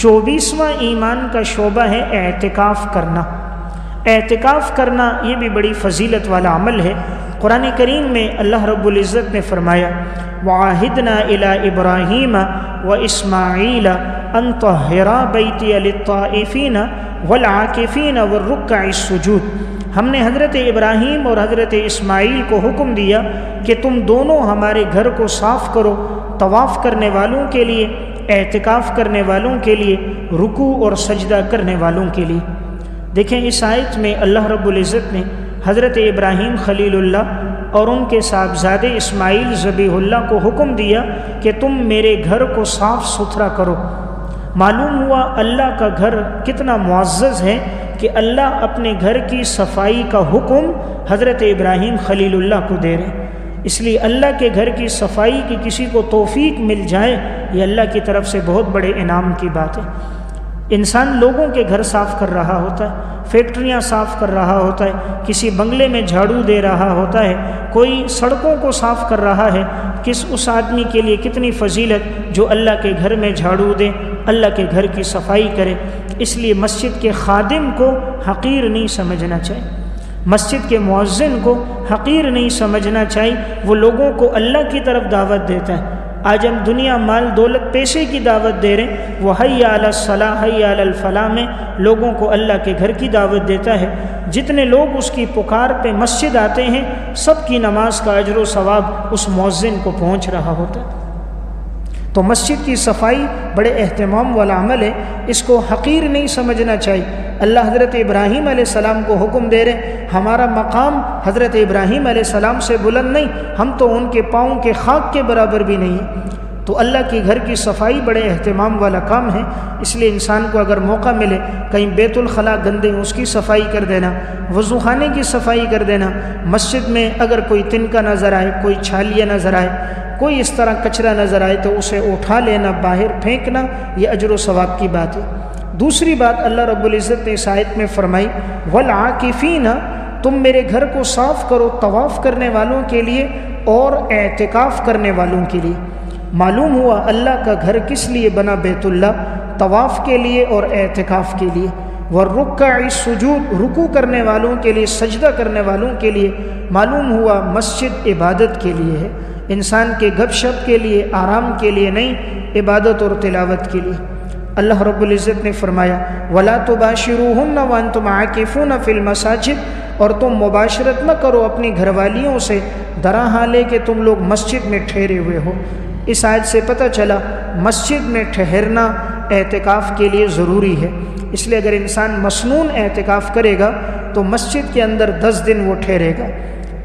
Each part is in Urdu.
24واں ایمان کا شعبہ ہے اعتکاف کرنا۔ اعتکاف کرنا یہ بھی بڑی فضیلت والا عمل ہے۔ قرآن کریم میں اللہ رب العزت نے فرمایا وَعَاهِدْنَا إِلَىٰ إِبْرَاهِيمَ وَإِسْمَاعِيلَ أَن طَهِّرَا بَيْتِيَ لِلطَّائِفِينَ وَالْعَاكِفِينَ وَالرُّكَّعِ السُّجُودِ۔ ہم نے حضرت ابراہیم اور حضرت اسماعیل کو حکم دیا کہ تم دونوں ہمارے گھر کو صاف کرو، طواف کرنے والوں کے لیے، اعتکاف کرنے والوں کے لیے، رکوع اور سجدہ کرنے والوں کے لیے۔ دیکھیں اس آیت میں اللہ رب العزت نے حضرت ابراہیم خلیل اللہ اور ان کے صاحبزادے اسماعیل ذبیح اللہ کو حکم دیا کہ تم میرے گھر کو صاف ستھرا کرو۔ معلوم ہوا اللہ کا گھر کتنا معزز ہے کہ اللہ اپنے گھر کی صفائی کا حکم حضرت ابراہیم خلیل اللہ کو دے رہے ہیں۔ اس لیے اللہ کے گھر کی صفائی کی کسی کو توفیق مل جائے یہ اللہ کی طرف سے بہت بڑے انعام کی بات ہے۔ انسان لوگوں کے گھر صاف کر رہا ہوتا ہے، فیکٹریاں صاف کر رہا ہوتا ہے، کسی بنگلے میں جھاڑو دے رہا ہوتا ہے، کوئی سڑکوں کو صاف کر رہا ہے، اس آدمی کے لیے کتنی فضیلت جو اللہ کے گھر میں جھاڑو دے، اللہ کے گھر کی صفائی کرے۔ اس لیے مسجد کے خادم کو حقیر نہیں سمجھنا چاہیے، مسجد کے مؤذن کو حقیر نہیں سمجھنا چاہیے، وہ لوگوں کو اللہ کی طرف دعوت دیتا ہے۔ آج ہم دنیا مال دولت پیسے کی دعوت دے رہے ہیں، وہ حی علی الصلاح حی علی الفلاح میں لوگوں کو اللہ کے گھر کی دعوت دیتا ہے۔ جتنے لوگ اس کی پکار پہ مسجد آتے ہیں سب کی نماز کا اجر و ثواب اس مؤذن کو پہنچ رہا ہوتا ہے۔ تو مسجد کی صفائی بڑے اہتمام والا عمل ہے، اس کو حقیر نہیں سمجھنا چاہیے۔ اللہ حضرت ابراہیم علیہ السلام کو حکم دے رہے، ہمارا مقام حضرت ابراہیم علیہ السلام سے بلند نہیں، ہم تو ان کے پاؤں کے خاک کے برابر بھی نہیں ہیں۔ تو اللہ کی گھر کی صفائی بڑے اہتمام والا کام ہے۔ اس لیے انسان کو اگر موقع ملے کہیں بیت الخلاء گندے اس کی صفائی کر دینا، وضو خانے کی صفائی کر دینا، مسجد میں اگر کوئی تنکا نظر آئے، کوئی چھالیہ نظر آئے، کوئی اس طرح کچرا نظر آئے تو اسے اٹھا لینا، باہر پھینکنا، یہ اجر و ثواب کی بات ہے۔ دوسری بات اللہ رب العزت نے اس آیت میں فرمائی والعاکفین، تم میرے گھر کو صاف کرو طواف کرنے والوں کے لیے اور اعتکاف کرنے والوں کے لیے۔ معلوم ہوا اللہ کا گھر کس لیے بنا بیت اللہ، طواف کے لیے اور اعتکاف کے لیے، والرکع السجود، رکوع کرنے والوں کے لیے، سجدہ کرنے والوں کے لیے۔ معلوم ہوا مسجد عبادت کے لیے ہے، انسان کے گپ شپ کے لیے، آرام کے لیے نہیں، عبادت اور تلاوت کے لیے۔ اللہ رب العزت نے فرمایا وَلَا تُبَاشِرُوهُنَّ وَأَنْتُمْ عَاكِفُونَ فِي الْمَسَاجِدِ، اور تم مباشرت نہ کرو اپنی گھر والیوں سے درا حالے کہ تم لوگ مسجد میں ٹھہرے ہوئے ہو۔ اس آیت سے پتہ چلا مسجد میں ٹھہرنا اعتکاف کے لیے ضروری ہے۔ اس لیے اگر انسان مسنون اعتکاف کرے گا تو مسجد کے اندر 10 دن وہ ٹھہرے گا۔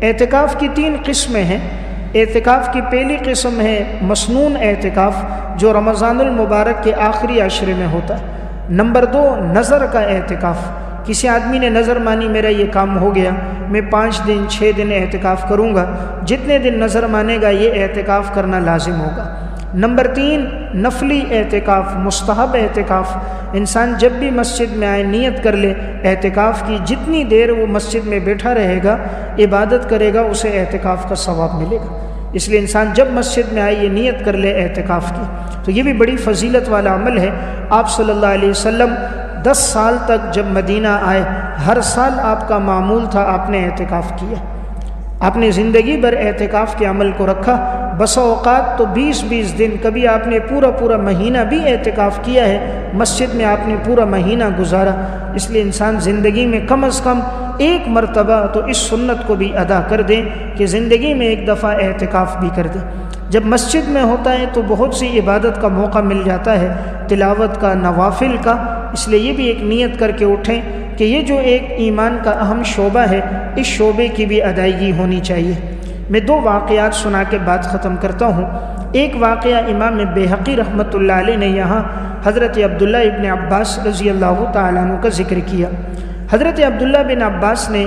اعتکاف کی 3 قسمیں ہیں۔ اعتکاف کی پہلی قسم ہے مسنون اعتکاف جو رمضان المبارک کے آخری عشرے میں ہوتا ہے۔ نمبر 2 نظر کا اعتکاف، کسی آدمی نے نظر مانی میرا یہ کام ہو گیا، میں 5 دن 6 دن اعتکاف کروں گا، جتنے دن نظر مانے گا یہ اعتکاف کرنا لازم ہوگا۔ نمبر 3 نفلی اعتکاف، مستحب اعتکاف، انسان جب بھی مسجد میں آئے نیت کر لے اعتکاف کی، جتنی دیر وہ مسجد میں بیٹھا رہے گا عبادت کرے گا اسے اعتکاف کا ثواب ملے گا۔ اس لیے انسان جب مسجد میں آئے یہ نیت کر لے اعتکاف کی، تو یہ بھی بڑی فضیلت والا عمل ہے۔ آپ صلی اللہ علیہ وسلم 10 سال تک جب مدینہ آئے ہر سال آپ کا معمول تھا آپ نے اعتکاف کیا، آپ نے زندگی بھر اعتکاف کے عمل کو رکھا۔ بسا اوقات تو 20 دن، کبھی آپ نے پورا مہینہ بھی اعتکاف کیا ہے، مسجد میں آپ نے پورا مہینہ گزارا۔ اس لیے انسان زندگی میں کم از کم 1 مرتبہ تو اس سنت کو بھی ادا کر دیں کہ زندگی میں 1 دفعہ اعتکاف بھی کر دیں۔ جب مسجد میں ہوتا ہے تو بہت سی عبادت کا موقع مل جاتا ہے، تلاوت کا، نوافل کا۔ اس لیے یہ بھی ایک نیت کر کے اٹھیں کہ یہ جو ایک ایمان کا اہم شعبہ ہے اس شعبے کی بھی ادائیگی ہونی چاہیے۔ میں 2 واقعات سنا کے بات ختم کرتا ہوں۔ ایک واقعہ امام بیہقی رحمۃ اللہ علیہ نے یہاں حضرت عبداللہ ابن عباس رضی اللہ تعالیٰ عنہ کا ذکر کیا۔ حضرت عبداللہ بن عباس نے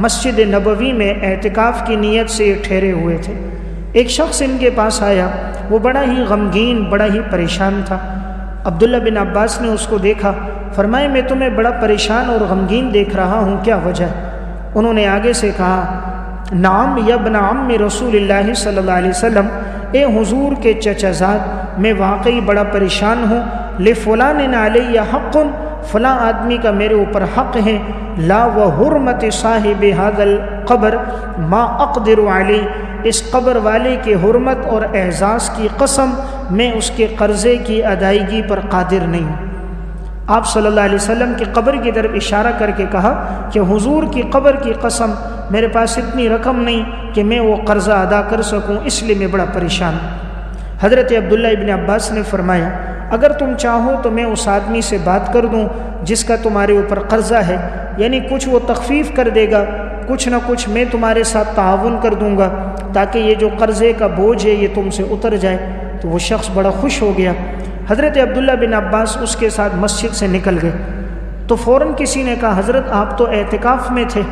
مسجد نبوی میں اعتکاف کی نیت سے ٹھہرے ہوئے تھے۔ ایک شخص ان کے پاس آیا، وہ بڑا ہی غمگین، بڑا ہی پریشان تھا۔ عبداللہ بن عباس نے اس کو دیکھا، فرمایا میں تمہیں بڑا پریشان اور غمگین دیکھ رہا ہوں، کیا وجہ؟ انہوں نے آگے سے کہا نعم یا ابن عم رسول اللہ صلی اللہ علیہ وسلم، اے حضور کے چچا زاد، میں واقعی بڑا پریشان ہوں، لفلان علی حق، فلاں آدمی کا میرے اوپر حق ہے، لا وحرمت صاحب هذا القبر ما اقدر علی، اس قبر والے کے حرمت اور اعزاز کی قسم میں اس کے قرضے کی ادائیگی پر قادر نہیں ہوں۔ آپ صلی اللہ علیہ وسلم کی قبر کی طرف اشارہ کر کے کہا کہ حضور کی قبر کی قسم میرے پاس اتنی رقم نہیں کہ میں وہ قرضہ ادا کر سکوں، اس لیے میں بڑا پریشان ہوں۔ حضرت عبداللہ ابن عباس نے فرمایا اگر تم چاہو تو میں اس آدمی سے بات کر دوں جس کا تمہارے اوپر قرضہ ہے، یعنی کچھ وہ تخفیف کر دے گا، کچھ نہ کچھ میں تمہارے ساتھ تعاون کر دوں گا تاکہ یہ جو قرضے کا بوجھ ہے یہ تم سے اتر جائے۔ تو وہ شخص بڑا خوش ہو گیا۔ حضرت عبداللہ بن عباس اس کے ساتھ مسجد سے نکل گئے تو فوراً کسی نے کہا حضرت آپ تو اعتکاف میں تھے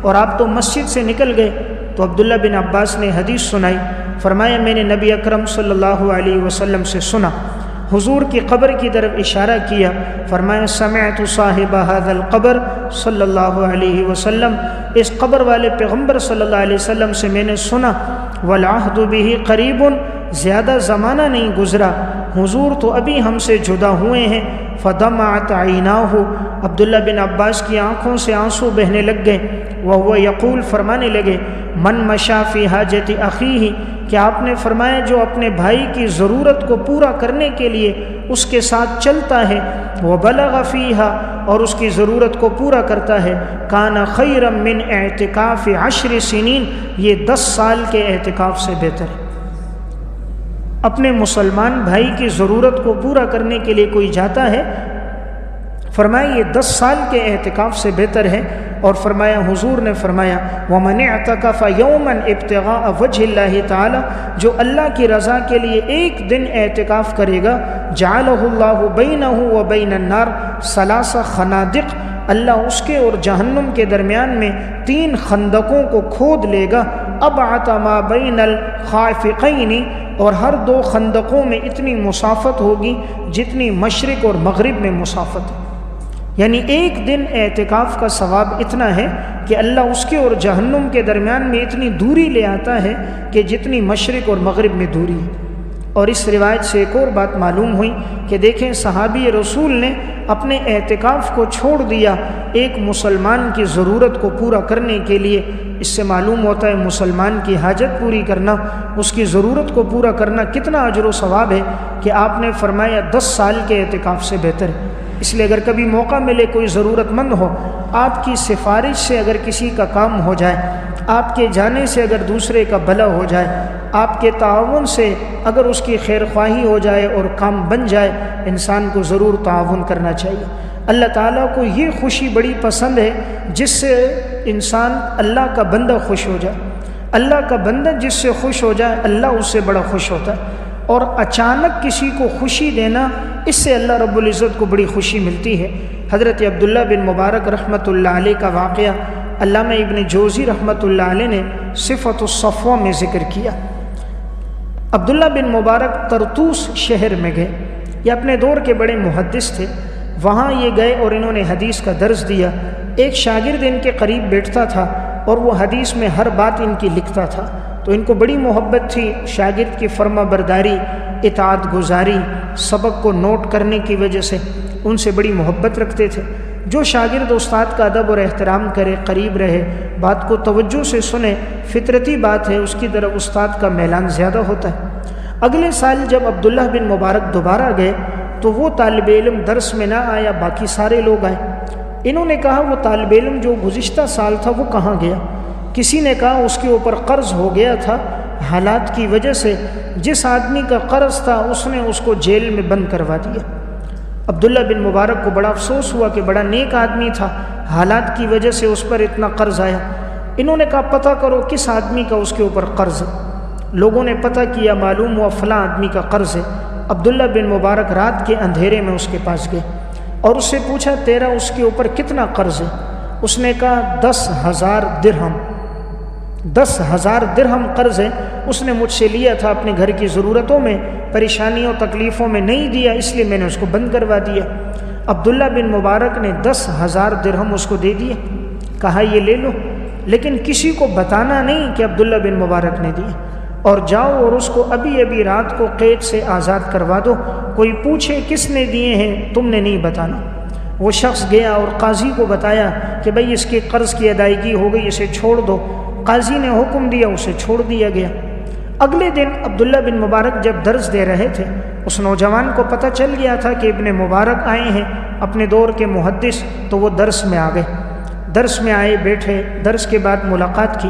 اور آپ تو مسجد سے نکل گئے۔ تو عبداللہ بن عباس نے حدیث سنائی، فرمایا میں نے نبی اکرم صلی اللہ علیہ وسلم سے سنا، حضور کی قبر کی طرف اشارہ کیا، فرمایا سمعت صاحب هذا القبر صلی اللہ علیہ وسلم، اس قبر والے پیغمبر صلی اللہ علیہ وسلم سے میں نے سنا، والعہد به قریب، زیادہ زمانہ نہیں گزرا، حضور تو ابھی ہم سے جدا ہوئے ہیں۔ فدمعت عیناہ، عبداللہ بن عباس کی آنکھوں سے آنسو بہنے لگ گئے، وہو یقول، فرمانے لگے، من مشا فی حاجت اخیہ، کہ آپ نے فرمایا جو اپنے بھائی کی ضرورت کو پورا کرنے کے لیے اس کے ساتھ چلتا ہے، وبلغ فیہا، اور اس کی ضرورت کو پورا کرتا ہے، کان خیرا من اعتکاف 10 سنین، یہ 10 سال کے اعتکاف سے بہتر ہے۔ اپنے مسلمان بھائی کی ضرورت کو پورا کرنے کے لیے کوئی جاتا ہے، فرمایا یہ 10 سال کے اعتکاف سے بہتر ہے۔ اور فرمایا حضور نے فرمایا وَمَنِ اعْتَكَفَ يَوْمًا ابْتِغَاءَ وَجْهِ اللَّهِ تعالی، جو اللہ کی رضا کے لیے ایک دن اعتکاف کرے گا، جَعَلَهُ اللَّهُ بَيْنَهُ وَبَيْنَ النَّارِ 3 خنادق، اللہ اس کے اور جہنم کے درمیان میں 3 خندقوں کو کھود لے گا، أَبْعَتَ مَا بَيْنَ الْخَافِقَيْنِ، اور ہر 2 خندقوں میں اتنی مسافت ہوگی جتنی مشرق اور مغرب میں مسافت ہے۔ یعنی ایک دن اعتکاف کا ثواب اتنا ہے کہ اللہ اس کے اور جہنم کے درمیان میں اتنی دوری لے آتا ہے کہ جتنی مشرق اور مغرب میں دوری ہے۔ اور اس روایت سے ایک اور بات معلوم ہوئی کہ دیکھیں صحابی رسول نے اپنے اعتکاف کو چھوڑ دیا ایک مسلمان کی ضرورت کو پورا کرنے کے لیے۔ اس سے معلوم ہوتا ہے مسلمان کی حاجت پوری کرنا، اس کی ضرورت کو پورا کرنا کتنا اجر و ثواب ہے کہ آپ نے فرمایا 10 سال کے اعتکاف سے بہتر ہے۔ اس لیے اگر کبھی موقع ملے کوئی ضرورت مند ہو، آپ کی سفارش سے اگر کسی کا کام ہو جائے، آپ کے جانے سے اگر دوسرے کا بھلا ہو جائے، آپ کے تعاون سے اگر اس کی خیر خواہی ہو جائے اور کام بن جائے، انسان کو ضرور تعاون کرنا چاہیے۔ اللہ تعالیٰ کو یہ خوشی بڑی پسند ہے جس سے انسان اللہ کا بندہ خوش ہو جائے۔ اللہ کا بندہ جس سے خوش ہو جائے اللہ اس سے بڑا خوش ہوتا ہے۔ اور اچانک کسی کو خوشی دینا، اس سے اللہ رب العزت کو بڑی خوشی ملتی ہے۔ حضرت عبداللہ بن مبارک رحمۃ اللہ علیہ کا واقعہ علامہ ابن جوزی رحمۃ اللہ علیہ نے صفت الصفوہ میں ذکر کیا۔ عبداللہ بن مبارک طرطوس شہر میں گئے، یہ اپنے دور کے بڑے محدث تھے، وہاں یہ گئے اور انہوں نے حدیث کا درس دیا۔ ایک شاگرد ان کے قریب بیٹھتا تھا اور وہ حدیث میں ہر بات ان کی لکھتا تھا، تو ان کو بڑی محبت تھی شاگرد کی فرما برداری، اطاعت گزاری، سبق کو نوٹ کرنے کی وجہ سے ان سے بڑی محبت رکھتے تھے۔ جو شاگرد استاد کا ادب اور احترام کرے، قریب رہے، بات کو توجہ سے سنے، فطرتی بات ہے، اس کی طرف استاد کا میلان زیادہ ہوتا ہے۔ اگلے سال جب عبداللہ بن مبارک دوبارہ گئے تو وہ طالب علم درس میں نہ آیا، باقی سارے لوگ آئے۔ انہوں نے کہا وہ طالب علم جو گزشتہ سال تھا وہ کہاں گیا؟ کسی نے کہا اس کے اوپر قرض ہو گیا تھا حالات کی وجہ سے، جس آدمی کا قرض تھا اس نے اس کو جیل میں بند کروا دیا۔ عبداللہ بن مبارک کو بڑا افسوس ہوا کہ بڑا نیک آدمی تھا، حالات کی وجہ سے اس پر اتنا قرض آیا۔ انہوں نے کہا پتہ کرو کس آدمی کا اس کے اوپر قرض ہے۔ لوگوں نے پتہ کیا، معلوم ہوا فلاں آدمی کا قرض ہے۔ عبداللہ بن مبارک رات کے اندھیرے میں اس کے پاس گئے اور اس سے پوچھا تیرا اس کے اوپر کتنا قرض ہے؟ اس نے کہا 10,000 درہم۔ 10,000 درہم قرض ہے، اس نے مجھ سے لیا تھا اپنے گھر کی ضرورتوں میں، پریشانیوں تکلیفوں میں نہیں دیا، اس لیے میں نے اس کو بند کروا دیا۔ عبداللہ بن مبارک نے 10,000 درہم اس کو دے دیے، کہا یہ لے لو، لیکن کسی کو بتانا نہیں کہ عبداللہ بن مبارک نے دیے، اور جاؤ اور اس کو ابھی ابھی رات کو قید سے آزاد کروا دو، کوئی پوچھے کس نے دیے ہیں تم نے نہیں بتانا۔ وہ شخص گیا اور قاضی کو بتایا کہ بھئی اس کے قرض کی ادائیگی ہو گئی، اسے چھوڑ دو۔ قاضی نے حکم دیا، اسے چھوڑ دیا گیا۔ اگلے دن عبداللہ بن مبارک جب درس دے رہے تھے، اس نوجوان کو پتہ چل گیا تھا کہ ابن مبارک آئے ہیں، اپنے دور کے محدث، تو وہ درس میں آ گئے۔ درس میں آئے، بیٹھے، درس کے بعد ملاقات کی۔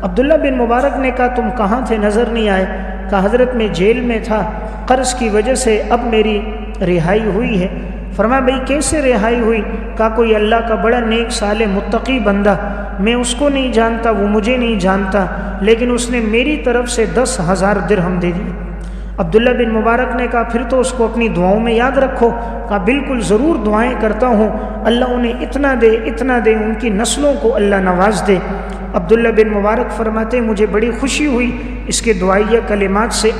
عبداللہ بن مبارک نے کہا تم کہاں تھے، نظر نہیں آئے؟ کہا حضرت میں جیل میں تھا، قرض کی وجہ سے اب میری رہائی ہوئی ہے۔ فرمایا بھئی کیسے رہائی ہوئی؟ کہا کوئی اللہ کا بڑا نیک صالح متقی بندہ، میں اس کو نہیں جانتا، وہ مجھے نہیں جانتا، لیکن اس نے میری طرف سے 10,000 درہم دے دیے۔ عبداللہ بن مبارک نے کہا پھر تو اس کو اپنی دعاؤں میں یاد رکھو۔ کہا بالکل ضرور دعائیں کرتا ہوں، اللہ انہیں اتنا دے اتنا دے، ان کی نسلوں کو اللہ نواز دے۔ عبداللہ بن مبارک فرماتے مجھے بڑی خوشی ہوئی اس کے دعائیہ کلمات سے۔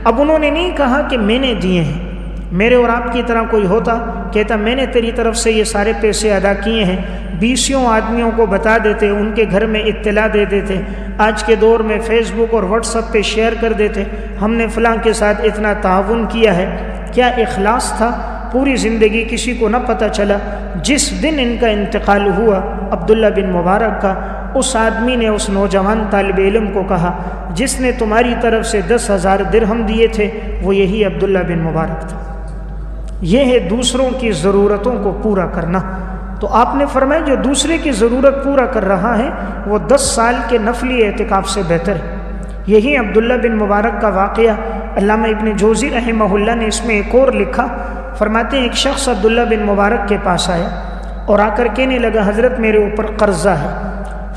اب انہوں نے نہیں کہا کہ میں نے دیے ہیں، میرے اور آپ کی طرح کوئی ہوتا کہتا میں نے تیری طرف سے یہ سارے پیسے ادا کیے ہیں، 20 آدمیوں کو بتا دیتے، ان کے گھر میں اطلاع دے دیتے، آج کے دور میں فیس بک اور واٹس ایپ پہ شیئر کر دیتے ہم نے فلاں کے ساتھ اتنا تعاون کیا ہے۔ کیا اخلاص تھا، پوری زندگی کسی کو نہ پتہ چلا۔ جس دن ان کا انتقال ہوا عبداللہ بن مبارک کا، اس آدمی نے اس نوجوان طالب علم کو کہا جس نے تمہاری طرف سے 10,000 درہم دیے تھے وہ یہی عبداللہ بن مبارک تھا۔ یہ ہے دوسروں کی ضرورتوں کو پورا کرنا۔ تو آپ نے فرمایا جو دوسرے کی ضرورت پورا کر رہا ہے وہ 10 سال کے نفلی اعتکاف سے بہتر ہے۔ یہی عبداللہ بن مبارک کا واقعہ علامہ ابن جوزی رحمہ اللہ نے اس میں ایک اور لکھا۔ فرماتے ہیں ایک شخص عبداللہ بن مبارک کے پاس آیا اور آ کر کہنے لگا حضرت میرے اوپر قرضہ ہے۔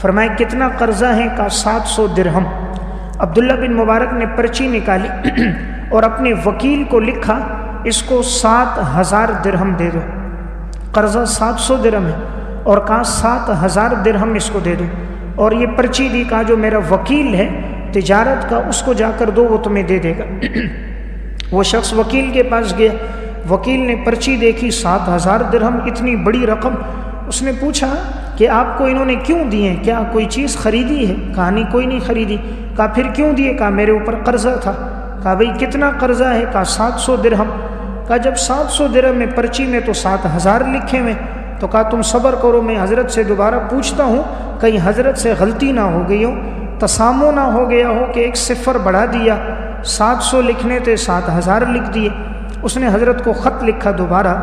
فرمایا کتنا قرضہ ہے؟ کہا 700 درہم۔ عبداللہ بن مبارک نے پرچی نکالی اور اپنے وکیل کو لکھا اس کو 7,000 درہم دے دو۔ قرضہ 700 درہم ہے اور کہا 7,000 درہم اس کو دے دو، اور یہ پرچی دی، کہا جو میرا وکیل ہے تجارت کا اس کو جا کر دو، وہ تمہیں دے دے گا۔ وہ شخص وکیل کے پاس گیا، وکیل نے پرچی دیکھی 7,000 درہم، اتنی بڑی رقم۔ اس نے پوچھا کہ آپ کو انہوں نے کیوں دیے ہیں، کیا کوئی چیز خریدی ہے؟ کہا نہیں کوئی نہیں خریدی۔ کہا پھر کیوں دیے؟ کہا میرے اوپر قرضہ تھا۔ کہا بھئی کتنا قرضہ ہے؟ کہا 700 درہم۔ کہا جب 700 درہم میں پرچی میں تو 7,000 لکھے ہوئے، تو کہا تم صبر کرو، میں حضرت سے دوبارہ پوچھتا ہوں، کہیں حضرت سے غلطی نہ ہو گئی ہو، تسامو نہ ہو گیا ہو کہ ایک صفر بڑھا دیا، 700 لکھنے تھے 7,000 لکھ دیے۔ اس نے حضرت کو خط لکھا دوبارہ،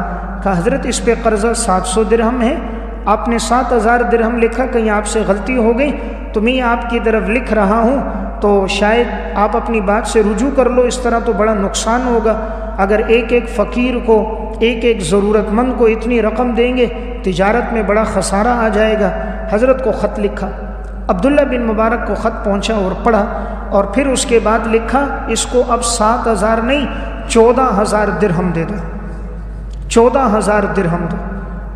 کہا حضرت اس پہ قرضہ 700 درہم ہے، آپ نے 7,000 درہم لکھا، کہیں آپ سے غلطی ہو گئی تو میں آپ کی طرف لکھ رہا ہوں، تو شاید آپ اپنی بات سے رجوع کر لو، اس طرح تو بڑا نقصان ہوگا۔ اگر ایک ایک فقیر کو، ایک ایک ضرورت مند کو اتنی رقم دیں گے تجارت میں بڑا خسارہ آ جائے گا۔ حضرت کو خط لکھا، عبداللہ بن مبارک کو خط پہنچا اور پڑھا، اور پھر اس کے بعد لکھا اس کو اب 7,000 نہیں 14,000 درہم دے دو، 14,000 درہم دو۔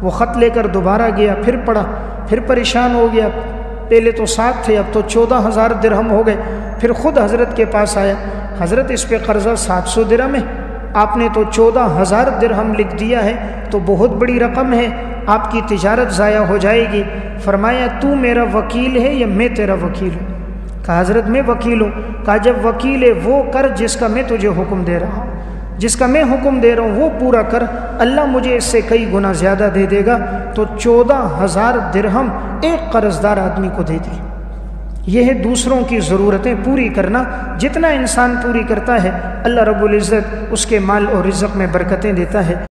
وہ خط لے کر دوبارہ گیا، پھر پڑھا، پھر پریشان ہو گیا، پہلے تو 7 تھے اب تو 14,000 درہم ہو گئے۔ پھر خود حضرت کے پاس آیا، حضرت اس پہ قرضہ 700 درہم ہے، آپ نے تو 14,000 درہم لکھ دیا ہے، تو بہت بڑی رقم ہے، آپ کی تجارت ضائع ہو جائے گی۔ فرمایا تو میرا وکیل ہے یا میں تیرا وکیل ہوں؟ کہا حضرت میں وکیل ہوں۔ کہا جب وکیل ہے وہ کر جس کا میں تجھے حکم دے رہا ہوں، جس کا میں حکم دے رہا ہوں وہ پورا کر، اللہ مجھے اس سے کئی گنا زیادہ دے دے گا۔ تو 14,000 درہم ایک قرض دار آدمی کو دے دی۔ یہ ہے دوسروں کی ضرورتیں پوری کرنا۔ جتنا انسان پوری کرتا ہے اللہ رب العزت اس کے مال اور رزق میں برکتیں دیتا ہے۔